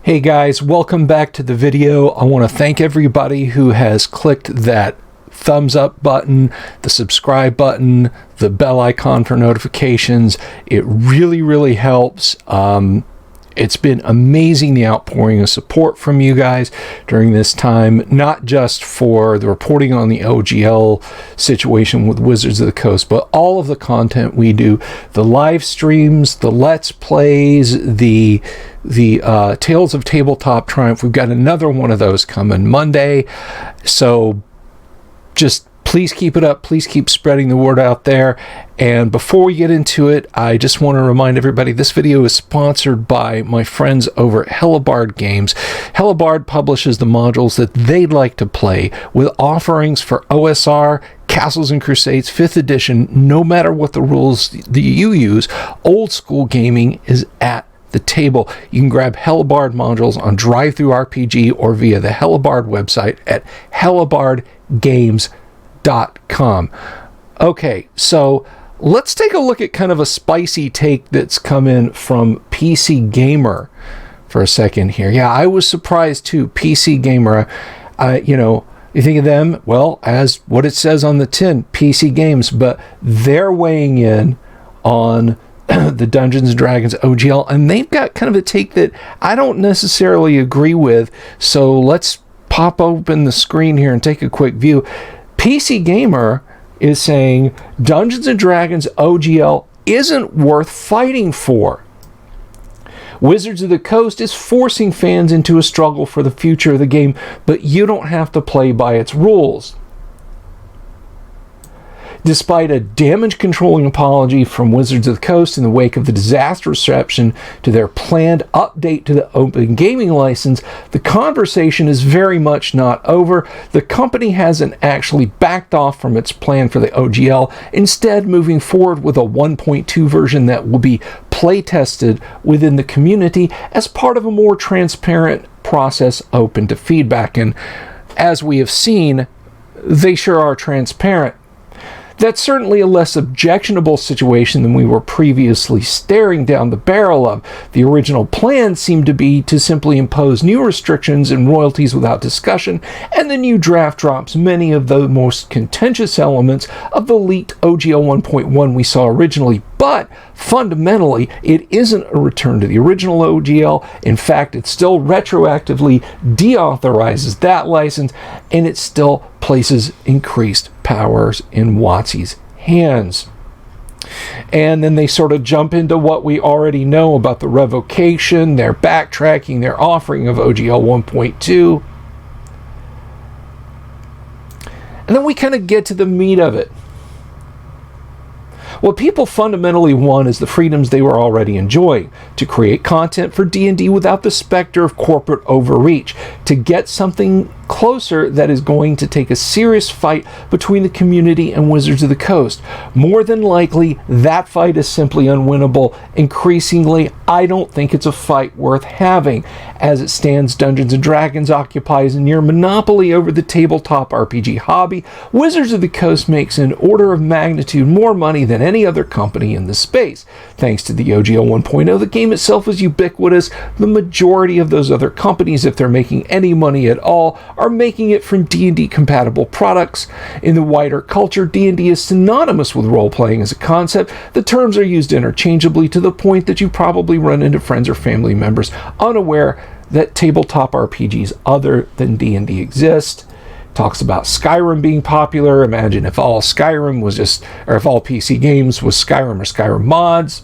Hey guys, welcome back to the video. I want to thank everybody who has clicked that thumbs up button, the subscribe button, the bell icon for notifications. It really helps. It's been amazing, the outpouring of support from you guys during this time, not just for the reporting on the OGL situation with Wizards of the Coast, but all of the content we do, the live streams, the Let's Plays, the Tales of Tabletop Triumph. We've got another one of those coming Monday. So just please keep it up. Please keep spreading the word out there. And before we get into it, I just want to remind everybody this video is sponsored by my friends over at Hellebarde Games. Hellebarde publishes the modules that they'd like to play with offerings for OSR, Castles and Crusades 5th edition. No matter what the rules that you use, old school gaming is at the table. You can grab Hellebarde modules on DriveThruRPG or via the Hellebarde website at hellebardegames.com. Okay, so let's take a look at kind of a spicy take that's come in from PC Gamer for a second here. Yeah, I was surprised too. PC Gamer, you think of them, well, as what it says on the tin, PC Games, but they're weighing in on the Dungeons & Dragons OGL, and they've got kind of a take that I don't necessarily agree with. So let's pop open the screen here and take a quick view. PC Gamer is saying Dungeons & Dragons OGL isn't worth fighting for. Wizards of the Coast is forcing fans into a struggle for the future of the game, but you don't have to play by its rules. Despite a damage-controlling apology from Wizards of the Coast in the wake of the disaster reception to their planned update to the Open Gaming License, the conversation is very much not over. The company hasn't actually backed off from its plan for the OGL, instead moving forward with a 1.2 version that will be play-tested within the community as part of a more transparent process open to feedback. And as we have seen, they sure are transparent. That's certainly a less objectionable situation than we were previously staring down the barrel of. The original plan seemed to be to simply impose new restrictions and royalties without discussion, and the new draft drops many of the most contentious elements of the leaked OGL 1.1 we saw originally. But fundamentally, it isn't a return to the original OGL. In fact, it still retroactively deauthorizes that license, and it still places increased powers in WotC's hands. And then they sort of jump into what we already know about the revocation, their backtracking, their offering of OGL 1.2. And then we kind of get to the meat of it. What people fundamentally want is the freedoms they were already enjoying, to create content for D&D without the specter of corporate overreach, to get something closer that is going to take a serious fight between the community and Wizards of the Coast. More than likely, that fight is simply unwinnable. Increasingly, I don't think it's a fight worth having. As it stands, Dungeons & Dragons occupies a near monopoly over the tabletop RPG hobby. Wizards of the Coast makes an order of magnitude more money than any other company in the space. Thanks to the OGL 1.0, the game itself is ubiquitous. The majority of those other companies, if they're making any money at all, are making it from D&D compatible products. In the wider culture, D&D is synonymous with role-playing as a concept. The terms are used interchangeably to the point that you probably run into friends or family members unaware that tabletop RPGs other than D&D exist. Talks about Skyrim being popular. Imagine if all Skyrim was just, or if all PC games was Skyrim or Skyrim mods.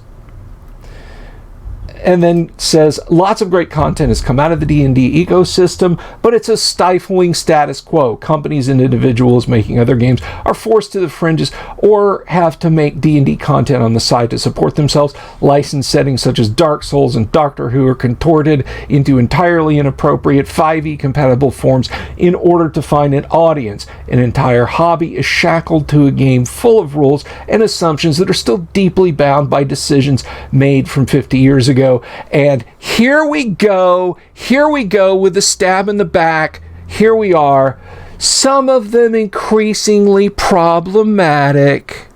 And then says lots of great content has come out of the D&D ecosystem, but it's a stifling status quo. Companies and individuals making other games are forced to the fringes or have to make D&D content on the side to support themselves. Licensed settings such as Dark Souls and Doctor Who are contorted into entirely inappropriate 5e compatible forms in order to find an audience. An entire hobby is shackled to a game full of rules and assumptions that are still deeply bound by decisions made from 50 years ago. And here we go with the stab in the back. Here we are, some of them increasingly problematic.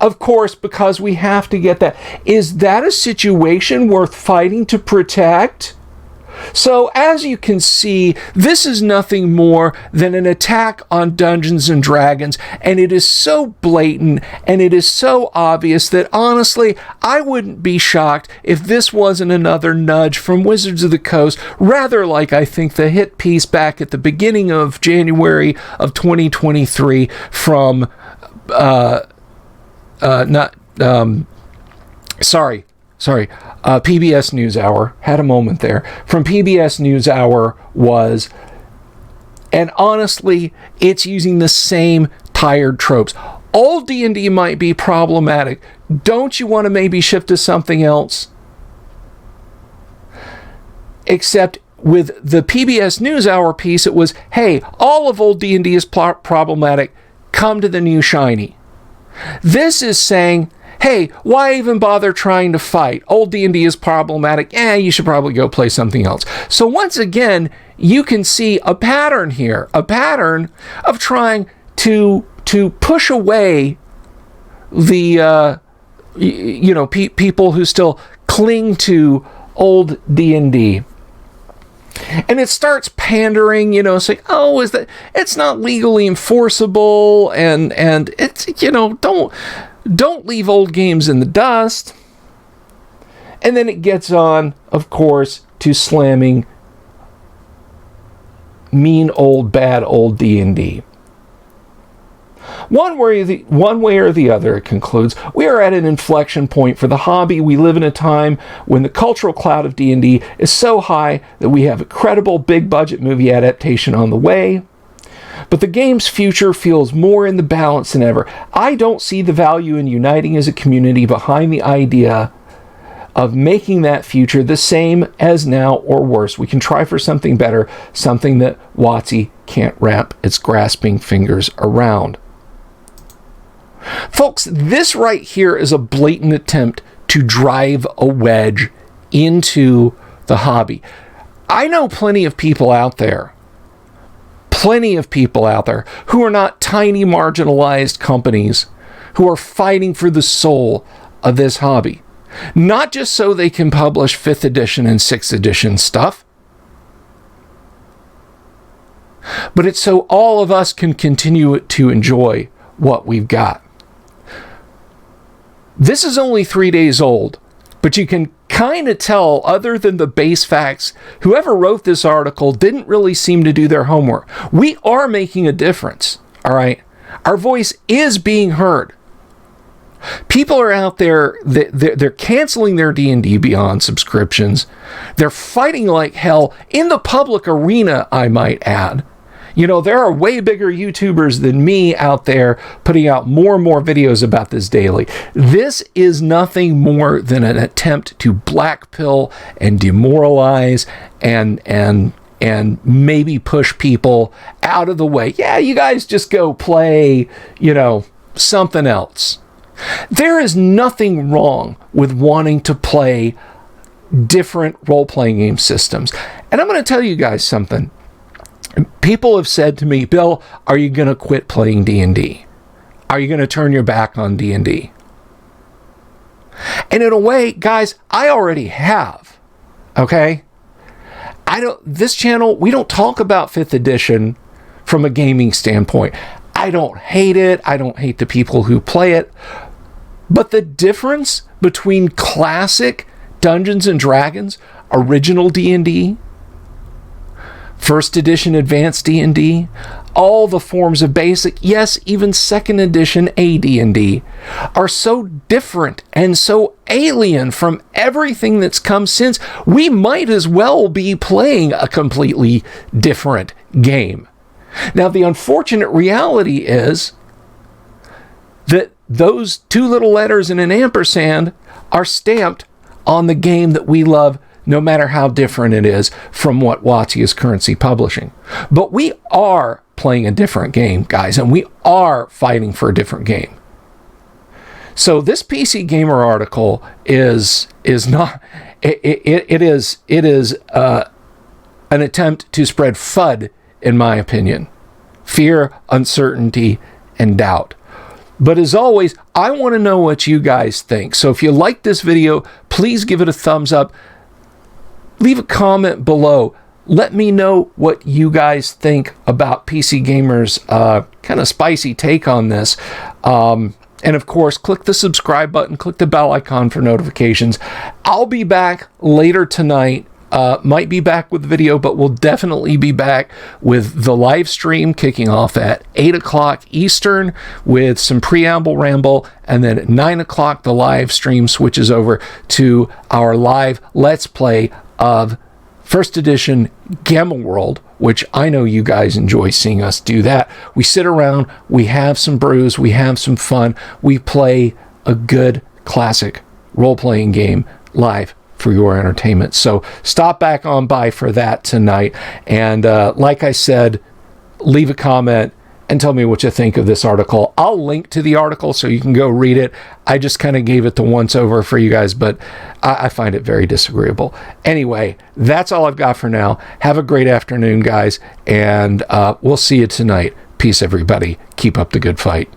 Of course, because we have to get that. Is that a situation worth fighting to protect? So as you can see, this is nothing more than an attack on Dungeons and Dragons, and it is so blatant and it is so obvious that honestly, I wouldn't be shocked if this wasn't another nudge from Wizards of the Coast, rather like I think the hit piece back at the beginning of January of 2023 from PBS NewsHour, had a moment there, from PBS NewsHour was, and honestly, it's using the same tired tropes. Old D&D might be problematic. Don't you want to maybe shift to something else? Except with the PBS NewsHour piece, it was, hey, all of old D&D is problematic. Come to the new shiny. This is saying, hey, why even bother trying to fight? Old D&D is problematic. You should probably go play something else. So once again, you can see a pattern here, a pattern of trying to push away the people who still cling to old D&D. And it starts pandering, saying, oh, is that it's not legally enforceable, and it's, don't leave old games in the dust. And then it gets on, of course, to slamming mean old, bad old D&D. One way or the other, it concludes, we are at an inflection point for the hobby. We live in a time when the cultural cloud of D&D is so high that we have a credible big budget movie adaptation on the way. But the game's future feels more in the balance than ever. I don't see the value in uniting as a community behind the idea of making that future the same as now or worse. We can try for something better, something that WotC can't wrap its grasping fingers around. Folks, this right here is a blatant attempt to drive a wedge into the hobby. I know plenty of people out there who are not tiny marginalized companies who are fighting for the soul of this hobby. Not just so they can publish 5th edition and 6th edition stuff, but it's so all of us can continue to enjoy what we've got. This is only 3 days old, but you can kind of tell, other than the base facts, whoever wrote this article didn't really seem to do their homework. We are making a difference, all right? Our voice is being heard. People are out there, they're canceling their D&D Beyond subscriptions. They're fighting like hell in the public arena, I might add. There are way bigger YouTubers than me out there putting out more and more videos about this daily. This is nothing more than an attempt to blackpill and demoralize and maybe push people out of the way. Yeah, you guys just go play, something else. There is nothing wrong with wanting to play different role-playing game systems. And I'm going to tell you guys something. People have said to me, Bill, are you going to quit playing D&D? Are you going to turn your back on D&D? And in a way, guys, I already have. Okay? This channel, we don't talk about 5th edition from a gaming standpoint. I don't hate it. I don't hate the people who play it. But the difference between classic Dungeons and Dragons, original D&D, 1st edition advanced D&D, all the forms of basic, yes, even 2nd edition AD&D, are so different and so alien from everything that's come since, we might as well be playing a completely different game. Now, the unfortunate reality is that those 2 little letters and an ampersand are stamped on the game that we love, no matter how different it is from what WotC is currently publishing. But we are playing a different game, guys, and we are fighting for a different game. So this PC Gamer article is not, it is an attempt to spread FUD, in my opinion. Fear, uncertainty, and doubt. But as always, I want to know what you guys think. So if you like this video, please give it a thumbs up. leave a comment below. Let me know what you guys think about PC Gamer's kind of spicy take on this. And of course, click the subscribe button, click the bell icon for notifications. I'll be back later tonight. Might be back with video, but we'll definitely be back with the live stream kicking off at 8 o'clock Eastern with some preamble ramble. And then at 9 o'clock, the live stream switches over to our live Let's Play of First Edition Gamma World, which I know you guys enjoy seeing us do that. We sit around, we have some brews, we have some fun, we play a good classic role-playing game live for your entertainment. So stop back on by for that tonight. And like I said, leave a comment and tell me what you think of this article. I'll link to the article so you can go read it. I just kind of gave it the once over for you guys, but I find it very disagreeable. Anyway, that's all I've got for now. Have a great afternoon, guys, and we'll see you tonight. Peace, everybody. Keep up the good fight.